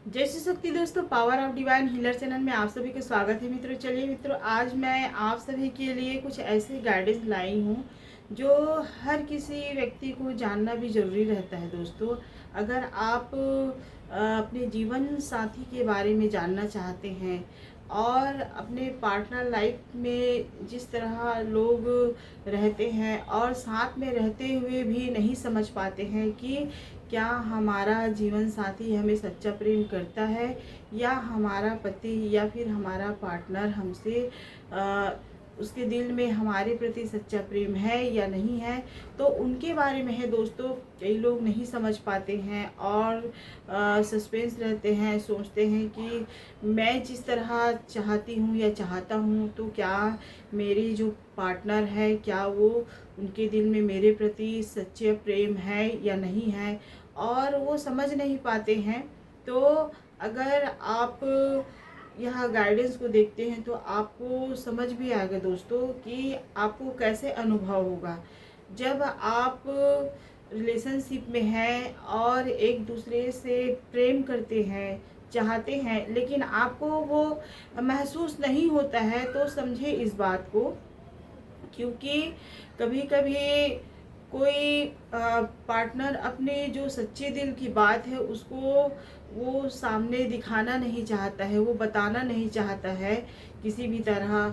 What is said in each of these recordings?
जय श्री शक्ति दोस्तों, power of divine healer channel में आप सभी का स्वागत है मित्रों। चलिए मित्रों, आज मैं आप सभी के लिए कुछ ऐसे गाइडेंस लाई हूँ जो हर किसी व्यक्ति को जानना भी ज़रूरी रहता है दोस्तों। अगर आप अपने जीवन साथी के बारे में जानना चाहते हैं और अपने पार्टनर लाइफ में जिस तरह लोग रहते हैं और साथ में रहते हुए भी नहीं समझ पाते हैं कि क्या हमारा जीवन साथी हमें सच्चा प्रेम करता है या हमारा पति या फिर हमारा पार्टनर हमसे उसके दिल में हमारे प्रति सच्चा प्रेम है या नहीं है, तो उनके बारे में है दोस्तों। कई लोग नहीं समझ पाते हैं और सस्पेंस रहते हैं, सोचते हैं कि मैं जिस तरह चाहती हूँ या चाहता हूँ तो क्या मेरी जो पार्टनर है क्या वो उनके दिल में मेरे प्रति सच्चे प्रेम है या नहीं है, और वो समझ नहीं पाते हैं। तो अगर आप यह गाइडेंस को देखते हैं तो आपको समझ भी आएगा दोस्तों कि आपको कैसे अनुभव होगा जब आप रिलेशनशिप में हैं और एक दूसरे से प्रेम करते हैं, चाहते हैं, लेकिन आपको वो महसूस नहीं होता है। तो समझे इस बात को, क्योंकि कभी कभी कोई पार्टनर अपने जो सच्चे दिल की बात है उसको वो सामने दिखाना नहीं चाहता है, वो बताना नहीं चाहता है किसी भी तरह।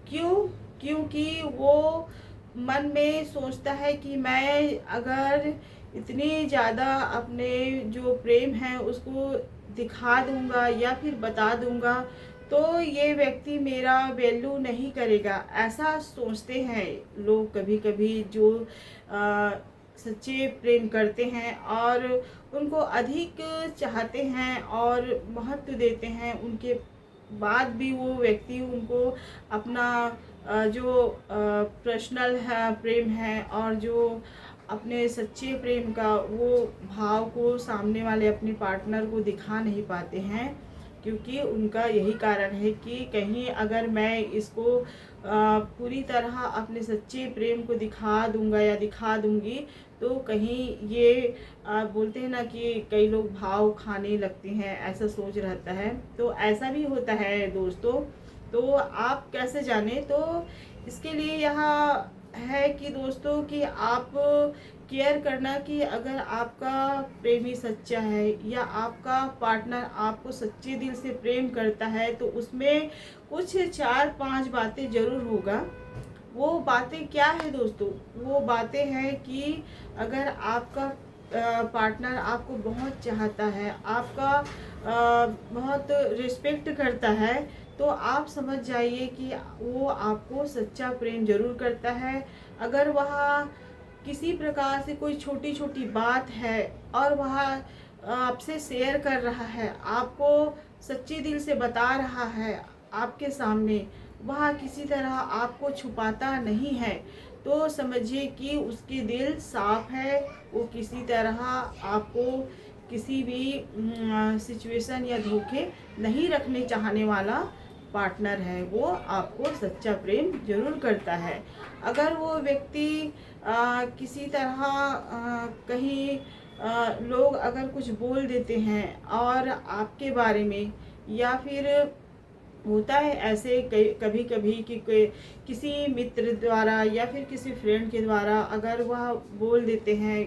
क्यों? क्योंकि वो मन में सोचता है कि मैं अगर इतनी ज़्यादा अपने जो प्रेम है उसको दिखा दूंगा या फिर बता दूंगा तो ये व्यक्ति मेरा वैल्यू नहीं करेगा, ऐसा सोचते हैं लोग कभी कभी जो सच्चे प्रेम करते हैं और उनको अधिक चाहते हैं और महत्व देते हैं। उनके बाद भी वो व्यक्ति उनको अपना जो पर्सनल है प्रेम है और जो अपने सच्चे प्रेम का वो भाव को सामने वाले अपने पार्टनर को दिखा नहीं पाते हैं, क्योंकि उनका यही कारण है कि कहीं अगर मैं इसको पूरी तरह अपने सच्चे प्रेम को दिखा दूंगा या दिखा दूंगी तो कहीं ये बोलते हैं ना कि कई लोग भाव खाने लगते हैं, ऐसा सोच रहता है। तो ऐसा भी होता है दोस्तों। तो आप कैसे जाने, तो इसके लिए यहाँ है कि दोस्तों कि आप केयर करना कि अगर आपका प्रेमी सच्चा है या आपका पार्टनर आपको सच्चे दिल से प्रेम करता है तो उसमें कुछ 4-5 बातें ज़रूर होगा। वो बातें क्या है दोस्तों? वो बातें हैं कि अगर आपका पार्टनर आपको बहुत चाहता है, आपका बहुत रिस्पेक्ट करता है, तो आप समझ जाइए कि वो आपको सच्चा प्रेम जरूर करता है। अगर वह किसी प्रकार से कोई छोटी छोटी बात है और वह आपसे शेयर कर रहा है, आपको सच्चे दिल से बता रहा है आपके सामने, वह किसी तरह आपको छुपाता नहीं है, तो समझिए कि उसकी दिल साफ है। वो किसी तरह आपको किसी भी सिचुएशन या धोखे नहीं रखने चाहने वाला पार्टनर है, वो आपको सच्चा प्रेम जरूर करता है। अगर वो व्यक्ति किसी तरह कहीं लोग अगर कुछ बोल देते हैं और आपके बारे में, या फिर होता है ऐसे कभी कभी कि किसी मित्र द्वारा या फिर किसी फ्रेंड के द्वारा अगर वह बोल देते हैं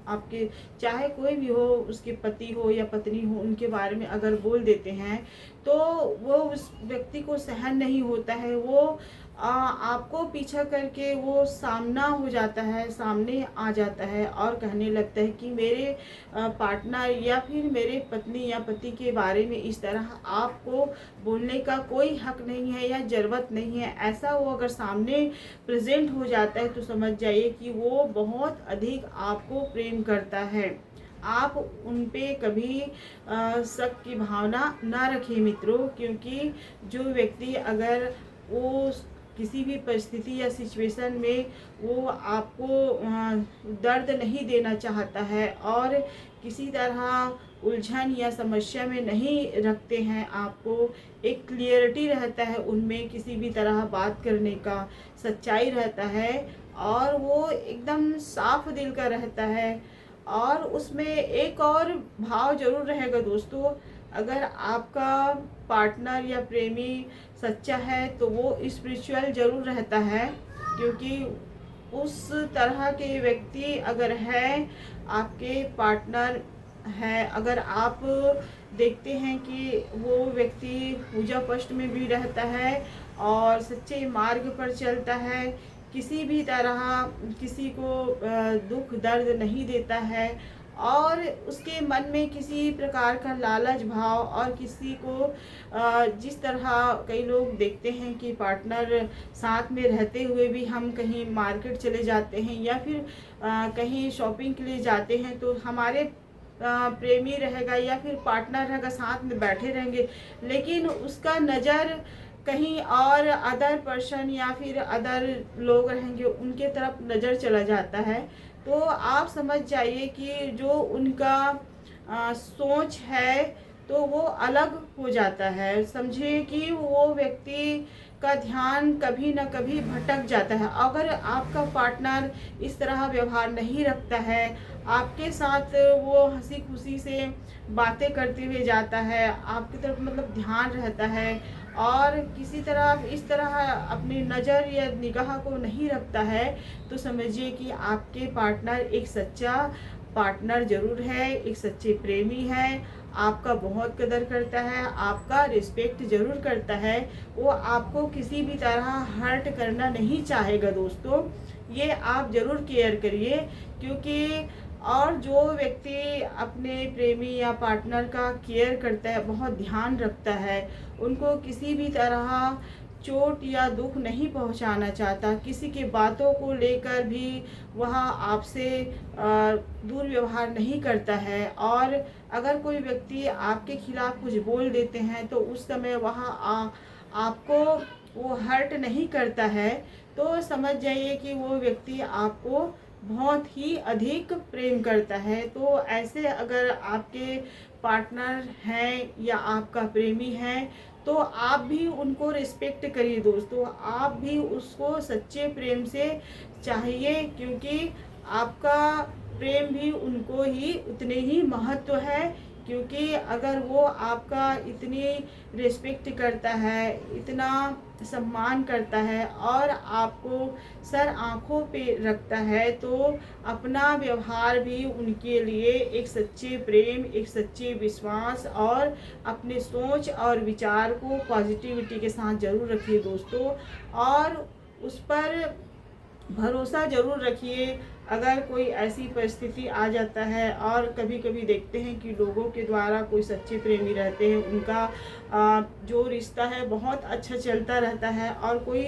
आपके, चाहे कोई भी हो, उसके पति हो या पत्नी हो, उनके बारे में अगर बोल देते हैं तो वो उस व्यक्ति को सहन नहीं होता है। वो आपको पीछा करके वो सामना हो जाता है, सामने आ जाता है और कहने लगता है कि मेरे पार्टनर या फिर मेरे पत्नी या पति के बारे में इस तरह आपको बोलने का कोई हक नहीं है या ज़रूरत नहीं है। ऐसा वो अगर सामने प्रेजेंट हो जाता है तो समझ जाइए कि वो बहुत अधिक आपको प्रेम करता है। आप उन पे कभी शक की भावना ना रखें मित्रों, क्योंकि जो व्यक्ति अगर वो किसी भी परिस्थिति या सिचुएशन में वो आपको दर्द नहीं देना चाहता है और किसी तरह उलझन या समस्या में नहीं रखते हैं आपको, एक क्लियरिटी रहता है उनमें, किसी भी तरह बात करने का सच्चाई रहता है और वो एकदम साफ दिल का रहता है। और उसमें एक और भाव जरूर रहेगा दोस्तों, अगर आपका पार्टनर या प्रेमी सच्चा है तो वो स्पिरिचुअल ज़रूर रहता है, क्योंकि उस तरह के व्यक्ति अगर है आपके पार्टनर है, अगर आप देखते हैं कि वो व्यक्ति पूजा पष्ट में भी रहता है और सच्चे मार्ग पर चलता है, किसी भी तरह किसी को दुख दर्द नहीं देता है, और उसके मन में किसी प्रकार का लालच भाव, और किसी को जिस तरह कई लोग देखते हैं कि पार्टनर साथ में रहते हुए भी हम कहीं मार्केट चले जाते हैं या फिर कहीं शॉपिंग के लिए जाते हैं तो हमारे प्रेमी रहेगा या फिर पार्टनर रहेगा, साथ में बैठे रहेंगे, लेकिन उसका नज़र कहीं और अदर पर्सन या फिर अदर लोग रहेंगे उनके तरफ नज़र चला जाता है। तो आप समझ जाइए कि जो उनका सोच है तो वो अलग हो जाता है। समझिए कि वो व्यक्ति का ध्यान कभी ना कभी भटक जाता है। अगर आपका पार्टनर इस तरह व्यवहार नहीं रखता है, आपके साथ वो हंसी खुशी से बातें करते हुए जाता है, आपकी तरफ मतलब ध्यान रहता है, और किसी तरह इस तरह अपनी नज़र या निगाह को नहीं रखता है, तो समझिए कि आपके पार्टनर एक सच्चा पार्टनर ज़रूर है, एक सच्चे प्रेमी है, आपका बहुत कदर करता है, आपका रिस्पेक्ट ज़रूर करता है, वो आपको किसी भी तरह हर्ट करना नहीं चाहेगा दोस्तों। ये आप ज़रूर केयर करिए, क्योंकि और जो व्यक्ति अपने प्रेमी या पार्टनर का केयर करता है, बहुत ध्यान रखता है, उनको किसी भी तरह चोट या दुख नहीं पहुंचाना चाहता, किसी की बातों को लेकर भी वह आपसे दुर्व्यवहार नहीं करता है, और अगर कोई व्यक्ति आपके खिलाफ कुछ बोल देते हैं तो उस समय वह आपको वो हर्ट नहीं करता है, तो समझ जाइए कि वो व्यक्ति आपको बहुत ही अधिक प्रेम करता है। तो ऐसे अगर आपके पार्टनर हैं या आपका प्रेमी है तो आप भी उनको रिस्पेक्ट करिए दोस्तों, आप भी उसको सच्चे प्रेम से चाहिए, क्योंकि आपका प्रेम भी उनको ही उतने ही महत्व है। क्योंकि अगर वो आपका इतनी रिस्पेक्ट करता है, इतना सम्मान करता है और आपको सर आँखों पे रखता है, तो अपना व्यवहार भी उनके लिए एक सच्चे प्रेम, एक सच्चे विश्वास और अपने सोच और विचार को पॉजिटिविटी के साथ ज़रूर रखिए दोस्तों, और उस पर भरोसा ज़रूर रखिए। अगर कोई ऐसी परिस्थिति आ जाता है, और कभी कभी देखते हैं कि लोगों के द्वारा कोई सच्चे प्रेमी रहते हैं, उनका जो रिश्ता है बहुत अच्छा चलता रहता है, और कोई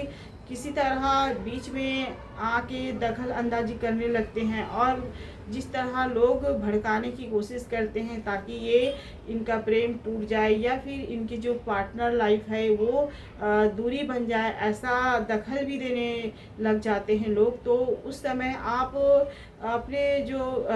किसी तरह बीच में आके दखल अंदाजी करने लगते हैं, और जिस तरह लोग भड़काने की कोशिश करते हैं ताकि ये इनका प्रेम टूट जाए या फिर इनकी जो पार्टनर लाइफ है वो दूरी बन जाए, ऐसा दखल भी देने लग जाते हैं लोग। तो उस समय आप अपने जो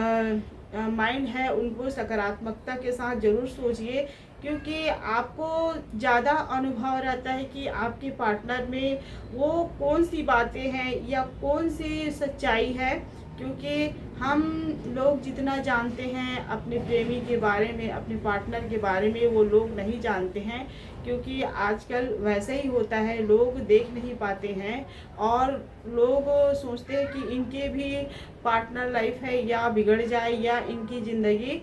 माइंड है उनको सकारात्मकता के साथ ज़रूर सोचिए, क्योंकि आपको ज़्यादा अनुभव रहता है कि आपके पार्टनर में वो कौन सी बातें हैं या कौन सी सच्चाई है। क्योंकि हम लोग जितना जानते हैं अपने प्रेमी के बारे में, अपने पार्टनर के बारे में, वो लोग नहीं जानते हैं, क्योंकि आजकल वैसे ही होता है, लोग देख नहीं पाते हैं और लोग सोचते हैं कि इनके भी पार्टनर लाइफ है या बिगड़ जाए या इनकी ज़िंदगी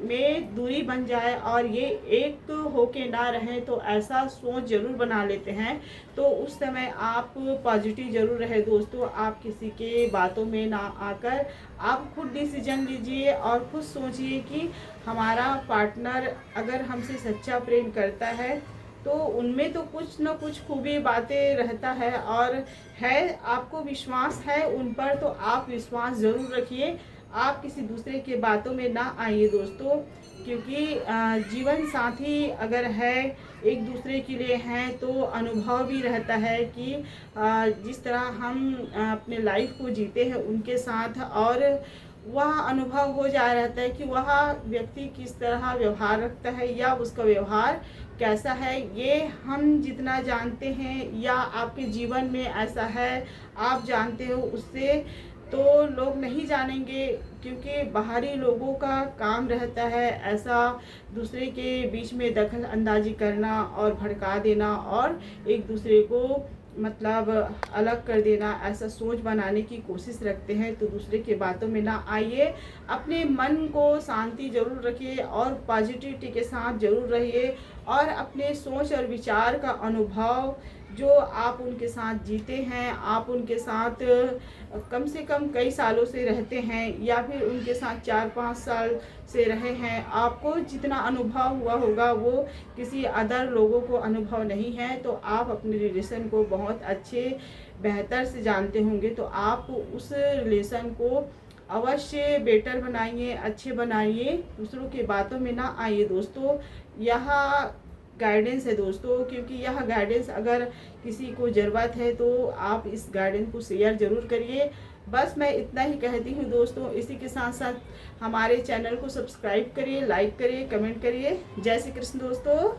में दूरी बन जाए और ये एक होके ना रहे, तो ऐसा सोच ज़रूर बना लेते हैं। तो उस समय आप पॉजिटिव ज़रूर रहे दोस्तों, आप किसी के बातों में ना आकर आप खुद डिसीजन लीजिए और खुद सोचिए कि हमारा पार्टनर अगर हमसे सच्चा प्रेम करता है तो उनमें तो कुछ न कुछ खूबी बातें रहता है, और है आपको विश्वास है उन पर तो आप विश्वास ज़रूर रखिए, आप किसी दूसरे के बातों में ना आइए दोस्तों। क्योंकि जीवन साथी अगर है, एक दूसरे के लिए हैं, तो अनुभव भी रहता है कि जिस तरह हम अपने लाइफ को जीते हैं उनके साथ, और वह अनुभव हो जा रहता है कि वह व्यक्ति किस तरह व्यवहार रखता है या उसका व्यवहार कैसा है। ये हम जितना जानते हैं या आपके जीवन में ऐसा है आप जानते हो उससे, तो लोग नहीं जानेंगे, क्योंकि बाहरी लोगों का काम रहता है ऐसा दूसरे के बीच में दखल अंदाजी करना और भड़का देना और एक दूसरे को मतलब अलग कर देना, ऐसा सोच बनाने की कोशिश रखते हैं। तो दूसरे के बातों में ना आइए, अपने मन को शांति जरूर रखिए और पॉजिटिविटी के साथ जरूर रहिए और अपने सोच और विचार का अनुभव जो आप उनके साथ जीते हैं, आप उनके साथ कम से कम कई सालों से रहते हैं या फिर उनके साथ 4-5 साल से रहे हैं, आपको जितना अनुभव हुआ होगा वो किसी अदर लोगों को अनुभव नहीं है। तो आप अपने रिलेशन को बहुत अच्छे बेहतर से जानते होंगे, तो आप उस रिलेशन को अवश्य बेटर बनाइए, अच्छे बनाइए, दूसरों की बातों में ना आइए दोस्तों। यह गाइडेंस है दोस्तों, क्योंकि यह गाइडेंस अगर किसी को ज़रूरत है तो आप इस गाइडेंस को शेयर ज़रूर करिए। बस मैं इतना ही कहती हूँ दोस्तों। इसी के साथ साथ हमारे चैनल को सब्सक्राइब करिए, लाइक करिए, कमेंट करिए। जय श्री कृष्ण दोस्तों।